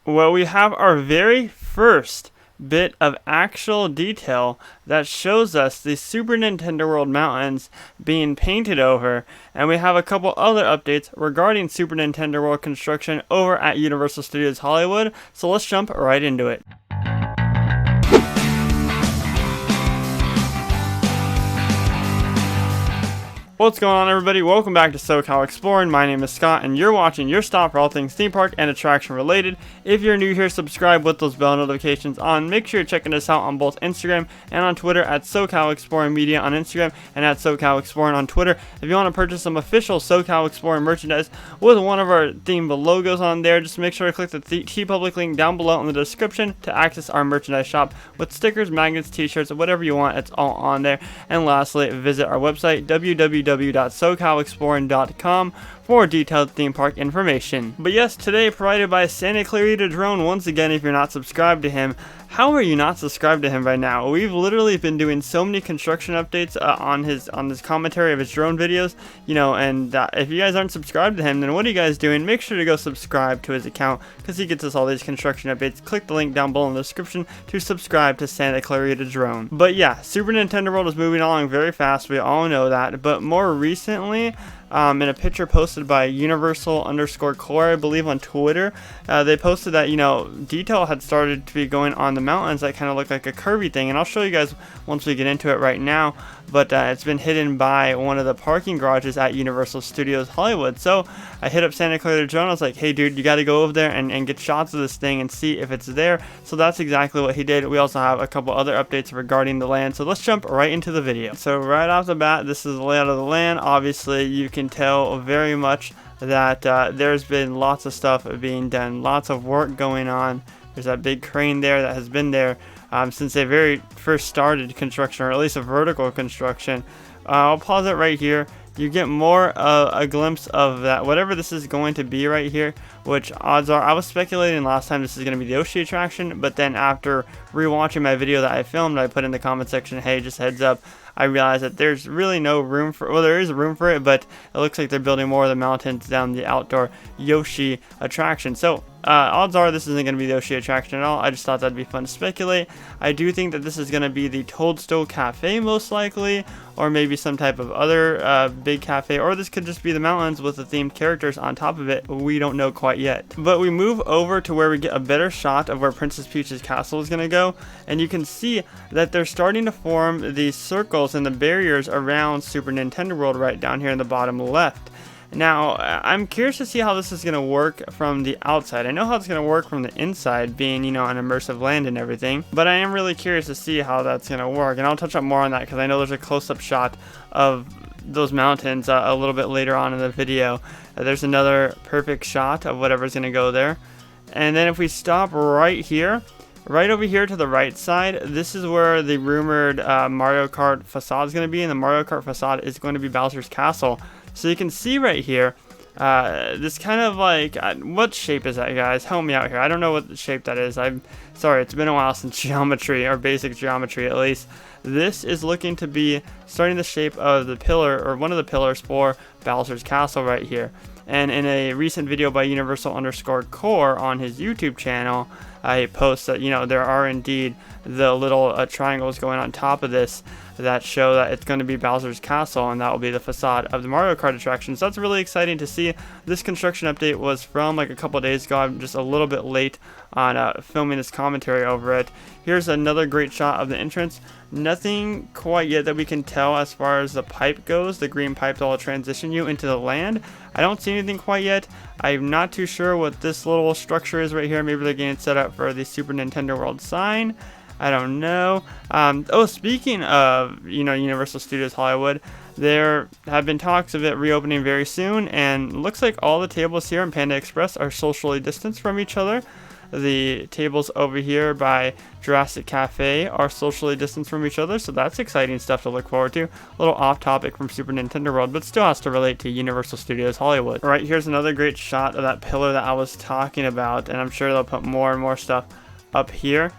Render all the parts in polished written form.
Well, we have our very first bit of actual detail that shows us the Super Nintendo World mountains being painted over, and we have a couple other updates regarding Super Nintendo World construction over at Universal Studios Hollywood, so let's jump right into it. What's going on, everybody? Welcome back to SoCal Exploring. My name is Scott, and you're watching your stop for all things theme park and attraction related. If you're new here, subscribe with those bell notifications on. Make sure you're checking us out on both Instagram and on Twitter at SoCal Exploring Media on Instagram and at SoCal Exploring on Twitter. If you want to purchase some official SoCal Exploring merchandise with one of our themed logos on there, just make sure to click the TeePublic link down below in the description to access our merchandise shop with stickers, magnets, t-shirts, whatever you want. It's all on there. And lastly, visit our website, www.socalexploring.com, for detailed theme park information. But yes, today provided by Santa Clarita Drone. Once again, if you're not subscribed to him, how are you not subscribed to him by now? We've literally been doing so many construction updates on his commentary of his drone videos, and if you guys aren't subscribed to him, then what are you guys doing? Make sure to go subscribe to his account, because he gets us all these construction updates. Click the link down below in the description to subscribe to Santa Clarita Drone. But yeah, Super Nintendo World is moving along very fast, we all know that, but more recently, in a picture posted by Universal_Core, I believe, on Twitter, they posted that, detail had started to be going on the mountains that kind of look like a curvy thing, and I'll show you guys once we get into it right now, but it's been hidden by one of the parking garages at Universal Studios Hollywood. So I hit up Santa Clarita Drone. I was like, hey dude, you got to go over there and get shots of this thing and see if it's there. So that's exactly what he did. We also have a couple other updates regarding the land, so let's jump right into the video. So right off the bat, this is the layout of the land. Obviously you can tell very much that there's been lots of stuff being done, lots of work going on. There's that big crane there that has been there since they very first started construction, or at least a vertical construction. I'll pause it right here. You get more a glimpse of that, whatever this is going to be right here, which odds are, I was speculating last time this is going to be the Yoshi attraction, but then after rewatching my video that I filmed, I put in the comment section, hey, just heads up, I realized that there's really no room for, well, there is room for it, but it looks like they're building more of the mountains down the outdoor Yoshi attraction. So odds are this isn't going to be the Yoshi attraction at all. I just thought that'd be fun to speculate. I do think that this is going to be the Toadstool Cafe most likely, or maybe some type of other big cafe, or this could just be the mountains with the themed characters on top of it. We don't know quite yet. But we move over to where we get a better shot of where Princess Peach's castle is going to go, and you can see that they're starting to form these circles and the barriers around Super Nintendo World right down here in the bottom left. Now, I'm curious to see how this is going to work from the outside. I know how it's going to work from the inside, being, an immersive land and everything, but I am really curious to see how that's going to work, and I'll touch up more on that because I know there's a close-up shot of those mountains a little bit later on in the video. There's another perfect shot of whatever's going to go there. And then if we stop right here, right over here to the right side, this is where the rumored Mario Kart facade is going to be, and the Mario Kart facade is going to be Bowser's Castle. So you can see right here, this kind of like, what shape is that, guys? Help me out here. I don't know what shape that is. I'm sorry, it's been a while since geometry, or basic geometry at least. This is looking to be starting the shape of the pillar, or one of the pillars for Bowser's Castle right here. And in a recent video by Universal_Core on his YouTube channel, he posts that, there are indeed the little triangles going on top of this that show that it's going to be Bowser's Castle, and that will be the facade of the Mario Kart attraction. So that's really exciting to see. This construction update was from like a couple days ago. I'm just a little bit late on filming this commentary over it. Here's another great shot of the entrance. Nothing quite yet that we can tell as far as the pipe goes, the green pipe that will transition you into the land. I don't see anything quite yet. I'm not too sure what this little structure is right here. Maybe they're getting it set up for the Super Nintendo World sign. I don't know. Speaking of, Universal Studios Hollywood, there have been talks of it reopening very soon, and looks like all the tables here in Panda Express are socially distanced from each other. The tables over here by Jurassic Cafe are socially distanced from each other, so that's exciting stuff to look forward to. A little off topic from Super Nintendo World, but still has to relate to Universal Studios Hollywood. All right, here's another great shot of that pillar that I was talking about, and I'm sure they'll put more and more stuff up here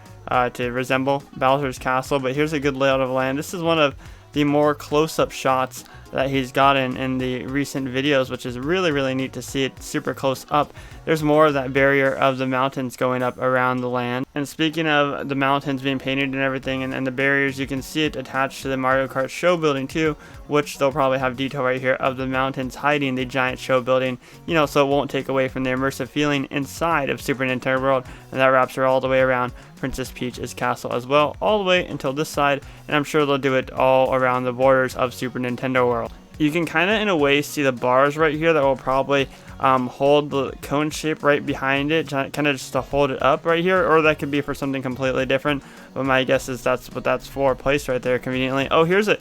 to resemble Bowser's Castle, but here's a good layout of land. This is one of the more close-up shots that he's gotten in the recent videos, which is really neat to see it super close up. There's more of that barrier of the mountains going up around the land. And speaking of the mountains being painted and everything, and the barriers, you can see it attached to the Mario Kart show building too, which they'll probably have detail right here of the mountains hiding the giant show building, you know, so it won't take away from the immersive feeling inside of Super Nintendo World. And that wraps her all the way around Princess Peach's castle as well, all the way until this side, and I'm sure they'll do it all around the borders of Super Nintendo World. You can kind of in a way see the bars right here that will probably hold the cone shape right behind it, kind of just to hold it up right here, or that could be for something completely different, but my guess is that's what that's for, placed right there conveniently. Oh, here's a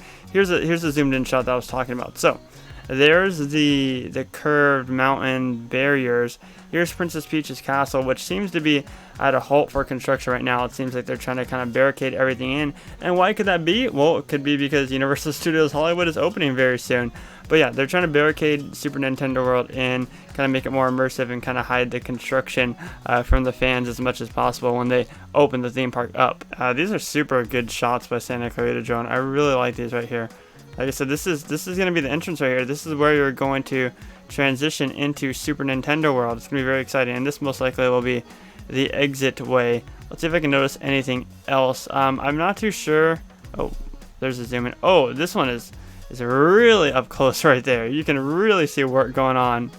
zoomed in shot that I was talking about. So there's the curved mountain barriers. Here's Princess Peach's castle, which seems to be at a halt for construction right now. It seems like they're trying to kind of barricade everything in. And why could that be? Well, it could be because Universal Studios Hollywood is opening very soon. But yeah, they're trying to barricade Super Nintendo World in, kind of make it more immersive and kind of hide the construction from the fans as much as possible when they open the theme park up. These are super good shots by Santa Clarita Drone. I really like these right here. Like I said, this is going to be the entrance right here. This is where you're going to transition into Super Nintendo World. It's going to be very exciting, and this most likely will be the exit way. Let's see if I can notice anything else. I'm not too sure. Oh, there's a zoom in. Oh, this one is really up close right there. You can really see work going on,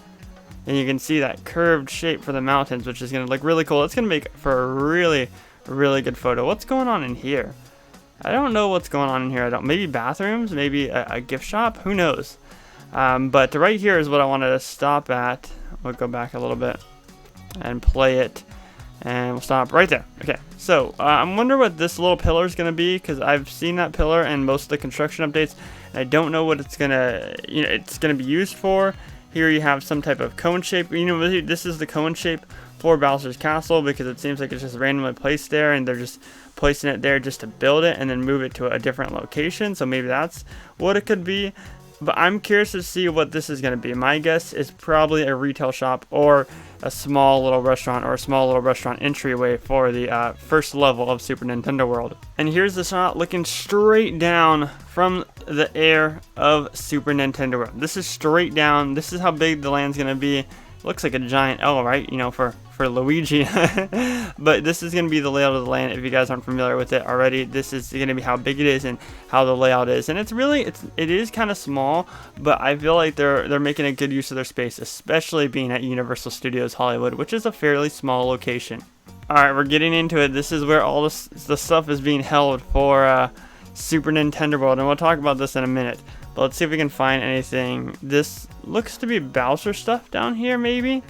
and you can see that curved shape for the mountains, which is going to look really cool. It's going to make for a really good photo. What's going on in here? I don't know what's going on in here. Maybe bathrooms, maybe a gift shop, who knows? But right here is what I wanted to stop at. We'll go back a little bit and play it, and we'll stop right there. Okay, so I wonder what this little pillar is going to be, because I've seen that pillar in most of the construction updates, and I don't know what it's going to, it's going to be used for. Here you have some type of cone shape. This is the cone shape for Bowser's Castle, because it seems like it's just randomly placed there, and they're just placing it there just to build it and then move it to a different location. So maybe that's what it could be. But I'm curious to see what this is going to be. My guess is probably a retail shop or a small little restaurant, or a small little restaurant entryway for the first level of Super Nintendo World. And here's the shot looking straight down from the air of Super Nintendo World. This is straight down. This is how big the land's going to be. Looks like a giant L, right? For Luigi. But this is going to be the layout of the land. If you guys aren't familiar with it already, this is going to be how big it is and how the layout is. And it is kind of small, but I feel like they're making a good use of their space, especially being at Universal Studios Hollywood, which is a fairly small location. Alright, we're getting into it. This is where all the stuff is being held for Super Nintendo World, and we'll talk about this in a minute. But let's see if we can find anything. This looks to be Bowser stuff down here, maybe?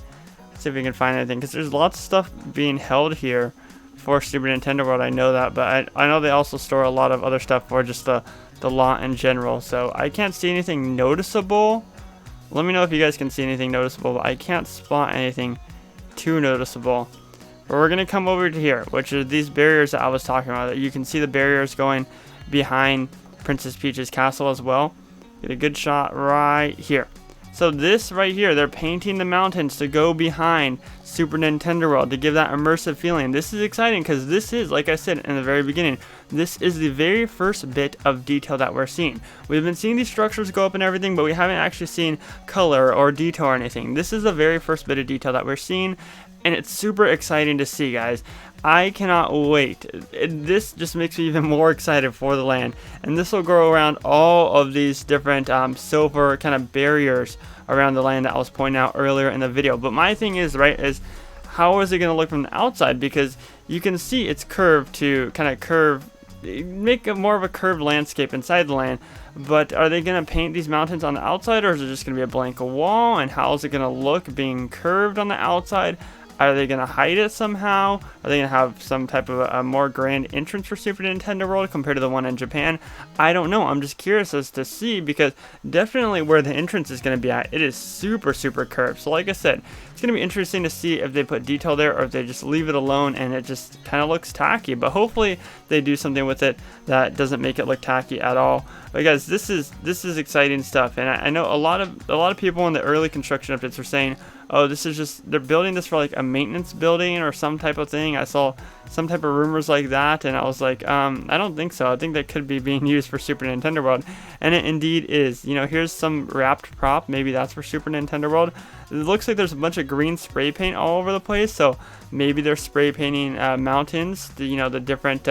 Let's see if we can find anything, because there's lots of stuff being held here for Super Nintendo World. I know that, but I know they also store a lot of other stuff for just the lot in general. So I can't see anything noticeable. Let me know if you guys can see anything noticeable, but I can't spot anything too noticeable. But we're going to come over to here, which are these barriers that I was talking about. You can see the barriers going behind Princess Peach's castle as well. Get a good shot right here. So this right here, they're painting the mountains to go behind Super Nintendo World to give that immersive feeling. This is exciting because this is, like I said in the very beginning, this is the very first bit of detail that we're seeing. We've been seeing these structures go up and everything, but we haven't actually seen color or detail or anything. This is the very first bit of detail that we're seeing, and it's super exciting to see, guys. I cannot wait. This just makes me even more excited for the land, and this will go around all of these different silver kind of barriers around the land that I was pointing out earlier in the video. But my thing is, right, is how is it going to look from the outside? Because you can see it's curved to kind of curve, make a more of a curved landscape inside the land. But are they going to paint these mountains on the outside, or is it just going to be a blank wall? And how is it going to look being curved on the outside? Are they going to hide it somehow? Are they going to have some type of a more grand entrance for Super Nintendo World compared to the one in Japan? I don't know. I'm just curious as to see, because definitely where the entrance is going to be at, it is super curved. So like I said, it's going to be interesting to see if they put detail there or if they just leave it alone and it just kind of looks tacky. But hopefully they do something with it that doesn't make it look tacky at all. But guys, this is exciting stuff, and I know a lot of people in the early construction updates were saying, oh, this is just, they're building this for like a maintenance building or some type of thing. I saw some type of rumors like that, and I was like, I don't think so. I think that could be being used for Super Nintendo World, and it indeed is. You know, here's some wrapped prop. Maybe that's for Super Nintendo World. It looks like there's a bunch of green spray paint all over the place, so maybe they're spray painting mountains. The different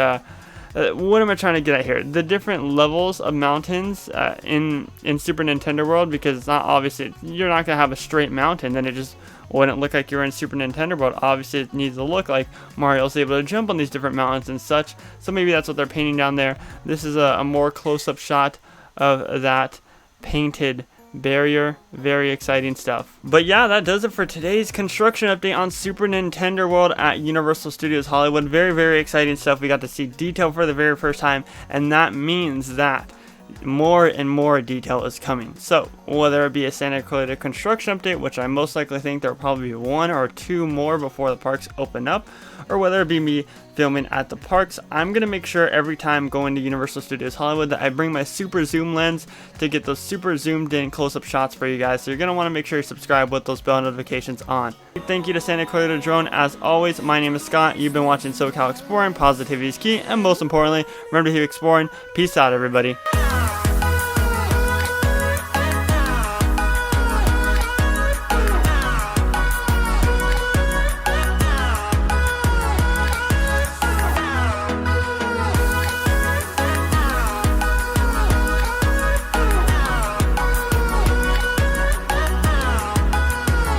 what am I trying to get at here? The different levels of mountains in Super Nintendo World, because it's not, obviously you're not gonna have a straight mountain, then it just wouldn't look like you're in Super Nintendo World. Obviously it needs to look like Mario's able to jump on these different mountains and such, so maybe that's what they're painting down there. This is a more close-up shot of that painted barrier. Very exciting stuff. But yeah, that does it for today's construction update on Super Nintendo World at Universal Studios Hollywood. Very, very exciting stuff. We got to see detail for the very first time, and that means that more and more detail is coming. So whether it be a Santa Clarita construction update, which I most likely think there will probably be 1 or 2 more before the parks open up, or whether it be me filming at the parks, I'm gonna make sure every time going to Universal Studios Hollywood that I bring my super zoom lens to get those super zoomed in close-up shots for you guys. So you're gonna want to make sure you subscribe with those bell notifications on. Thank you to Santa Clarita Drone. As always, my name is Scott. You've been watching SoCal Exploring. Positivity is key, and most importantly, remember to keep exploring. Peace out, everybody.